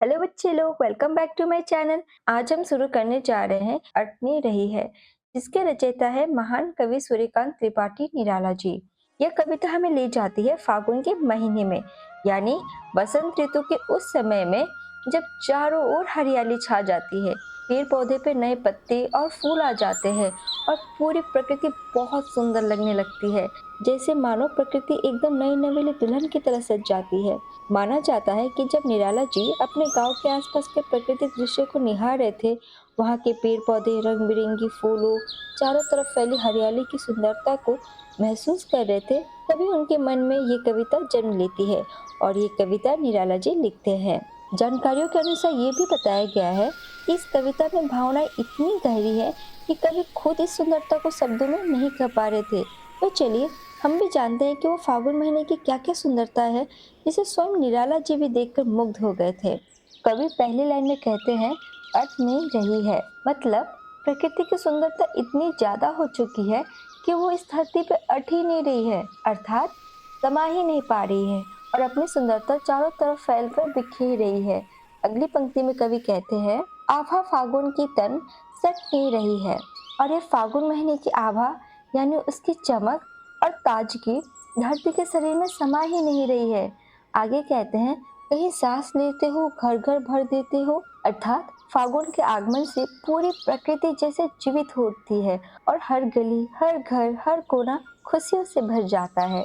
Hello बच्चे लोग, welcome back to my channel. आज हम शुरू करने जा रहे हैं अटनी रही है, जिसके रचयिता है महान कवि सूर्यकांत त्रिपाठी निराला जी। यह कविता हमें ले जाती है फागुन के महीने में, यानी बसंत ऋतु के उस समय में जब चारों ओर हरियाली छा जाती है, पेड़ पौधे पे नए पत्ते और फूल आ जाते हैं और पूरी प्रकृति बहुत सुंदर लगने लगती है। जैसे मानो प्रकृति एकदम नई नवेली दुल्हन की तरह सज जाती है। माना जाता है कि जब निराला जी अपने गांव के आसपास के प्राकृतिक दृश्य को निहार रहे थे, वहां के पेड़ पौधे, रंग बिरंगी फूलों, चारों तरफ फैली हरियाली की सुंदरता को महसूस कर रहे थे, तभी उनके मन में ये कविता जन्म लेती है और ये कविता निराला जी लिखते हैं। जानकारियों के अनुसार ये भी बताया गया है कि इस कविता में भावनाएं इतनी गहरी है कि कवि खुद इस सुंदरता को शब्दों में नहीं कह पा रहे थे। तो चलिए हम भी जानते हैं कि वो फागुन महीने की क्या क्या सुंदरता है, जिसे स्वयं निराला जी भी देखकर मुग्ध हो गए थे। कवि पहली लाइन में कहते हैं, अट नहीं रही है, मतलब प्रकृति की सुंदरता इतनी ज्यादा हो चुकी है कि वो इस धरती पे अट ही नहीं रही है, अर्थात समा ही नहीं पा रही है और अपनी सुंदरता चारों तरफ फैलकर बिखेर रही है। अगली पंक्ति में कवि कहते हैं, आभा फागुन की तन सट नहीं रही है। और ये फागुन महीने की आभा यानी उसकी चमक और ताजगी धरती के शरीर में समा ही नहीं रही है। आगे कहते हैं, कहीं सांस लेते हो घर घर भर देते हो, अर्थात फागुन के आगमन से पूरी प्रकृति जैसे जीवित होती है और हर गली, हर घर, हर कोना खुशियों से भर जाता है।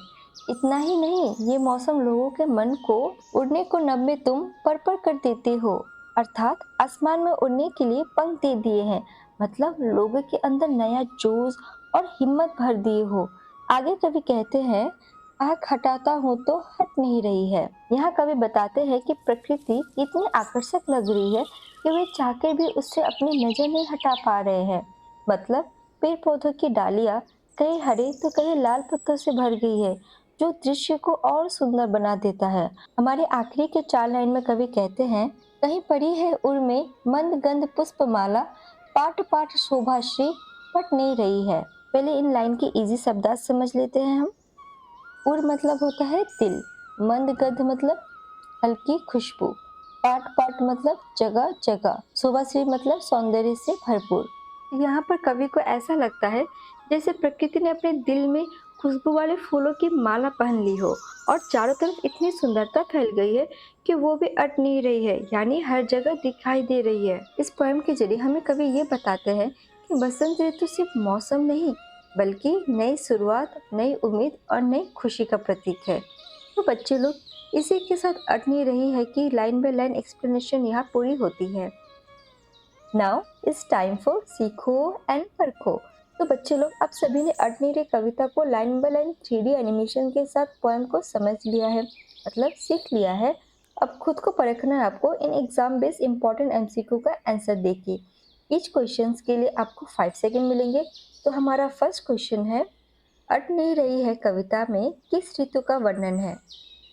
इतना ही नहीं, ये मौसम लोगों के मन को उड़ने को नभ में तुम पर कर देते हो, अर्थात आसमान में उड़ने के लिए पंख दे दिए हैं, मतलब लोगों के अंदर नया जोश और हिम्मत भर दिए हो। आगे कवि कहते हैं, आँख हटाता हूँ तो हट नहीं रही है। यहाँ कवि बताते हैं कि प्रकृति इतनी आकर्षक लग रही है कि वे चाहकर भी उससे अपनी नजर नहीं हटा पा रहे हैं। मतलब पेड़ पौधों की डालियां कहीं हरे तो कहीं लाल पत्तों से भर गई है, जो दृश्य को और सुंदर बना देता है। हमारे आखिरी के 4 लाइन में कवि कहते हैं, कहीं पड़ी है उर में मंद गंध पुष्प माला, पाट पाट शोभाश्री पट नहीं रही है। पहले इन लाइन के इजी शब्दार्थ समझ लेते हैं हम। उर मतलब होता है तिल, मंद गंध मतलब हल्की खुशबू, पाट पाट मतलब जगह जगह, शोभाश्री मतलब सौंदर्य से भरपूर। यहाँ पर कवि को ऐसा लगता है जैसे प्रकृति ने अपने दिल में खुशबू वाले फूलों की माला पहन ली हो और चारों तरफ इतनी सुंदरता फैल गई है कि वो भी अट नहीं रही है, यानी हर जगह दिखाई दे रही है। इस पोएम के जरिए हमें कवि ये बताते हैं कि बसंत ऋतु सिर्फ मौसम नहीं, बल्कि नई शुरुआत, नई उम्मीद और नई खुशी का प्रतीक है। तो बच्चे लोग, इसी के साथ अट नहीं रही है कि लाइन बाय लाइन एक्सप्लेनेशन यहाँ पूरी होती है। नाउ इट्स टाइम फॉर सीखो एंड परखो। तो बच्चे लोग, आप सभी ने अटनीरे कविता को line by line 3D animation के साथ पोएम को समझ लिया है, मतलब सीख लिया है। अब खुद को परखना है आपको in exam based important MCQ का आंसर देके। ईच क्वेश्चन के लिए आपको 5 सेकेंड मिलेंगे। तो हमारा फर्स्ट क्वेश्चन है, अट नहीं रही है कविता में किस ऋतु का वर्णन है?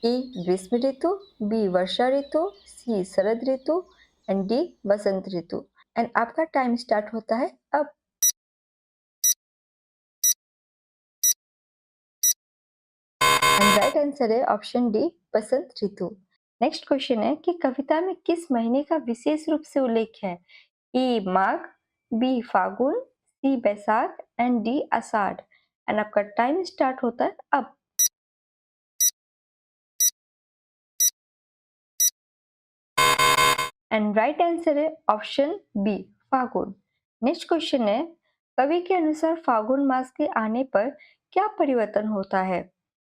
ए ग्रीष्म ऋतु, बी वर्षा ऋतु, सी शरद ऋतु एंड डी बसंत ऋतु। एंड आपका टाइम स्टार्ट होता है अब। एंड राइट आंसर है ऑप्शन डी बसंत ऋतु। नेक्स्ट क्वेश्चन है कि कविता में किस महीने का विशेष रूप से उल्लेख है? ए माघ, बी फागुन, सी बैसाख एंड डी आषाढ़। एंड आपका टाइम स्टार्ट होता है अब। एंड राइट आंसर है ऑप्शन बी फागुन। नेक्स्ट क्वेश्चन है, कवि के अनुसार फागुन मास के आने पर क्या परिवर्तन होता है?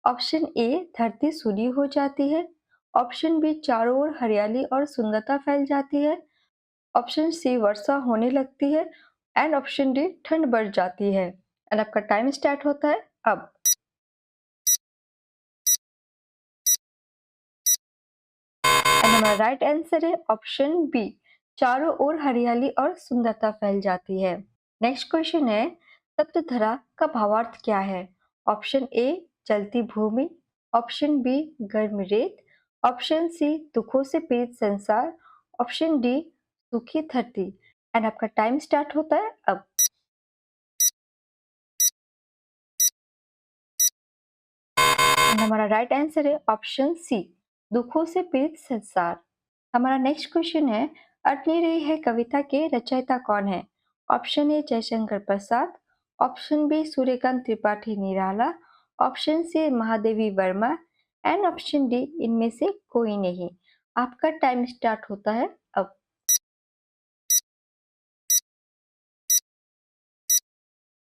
ऑप्शन ए धरती सूनी हो जाती है, ऑप्शन बी चारों ओर हरियाली और सुंदरता फैल जाती है, ऑप्शन सी वर्षा होने लगती है एंड ऑप्शन डी ठंड बढ़ जाती है। एंड आपका टाइम स्टार्ट होता है अब। एंड हमारा राइट आंसर है ऑप्शन बी, चारों ओर हरियाली और सुंदरता फैल जाती है। नेक्स्ट क्वेश्चन है, सप्तधरा का भावार्थ क्या है? ऑप्शन ए चलती भूमि, ऑप्शन बी गर्म रेत, ऑप्शन सी दुखों से पीड़ित संसार, ऑप्शन डी सूखी धरती। एंड आपका टाइम स्टार्ट होता है अब। एंड हमारा राइट आंसर है ऑप्शन सी दुखों से पीड़ित संसार। हमारा नेक्स्ट क्वेश्चन है, अटनी रही है कविता के रचयिता कौन है? Option A Jaishankar Prasad, option B Suryakant Tripathi Nirala, option C Mahadevi Verma and option D इनमें से कोई नहीं। आपका टाइम स्टार्ट होता है अब।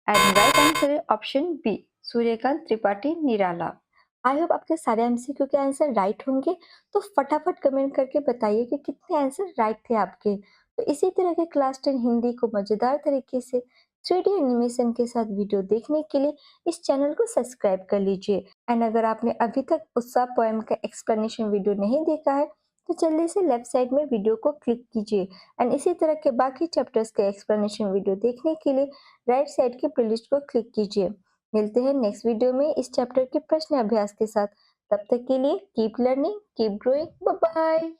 एंड राइट आंसर है option B Suryakant Tripathi Nirala. I hope आपके सारे एमसीक्यू के आंसर राइट होंगे, तो फटाफट कमेंट करके बताइए कि कितने आंसर राइट थे आपके। तो इसी तरह के क्लास 10 हिंदी को मज़ेदार तरीके से 3D एनिमेशन के साथ वीडियो देखने के लिए इस चैनल को सब्सक्राइब कर लीजिए। एंड अगर आपने अभी तक उत्साह पोएम का एक्सप्लेनेशन वीडियो नहीं देखा है, तो जल्दी से लेफ्ट साइड में वीडियो को क्लिक कीजिए। एंड इसी तरह के बाकी चैप्टर्स के एक्सप्लेनेशन वीडियो देखने के लिए राइट साइड की प्लेलिस्ट को क्लिक कीजिए। मिलते हैं नेक्स्ट वीडियो में इस चैप्टर के प्रश्न अभ्यास के साथ। तब तक के लिए keep learning, keep growing, bye bye.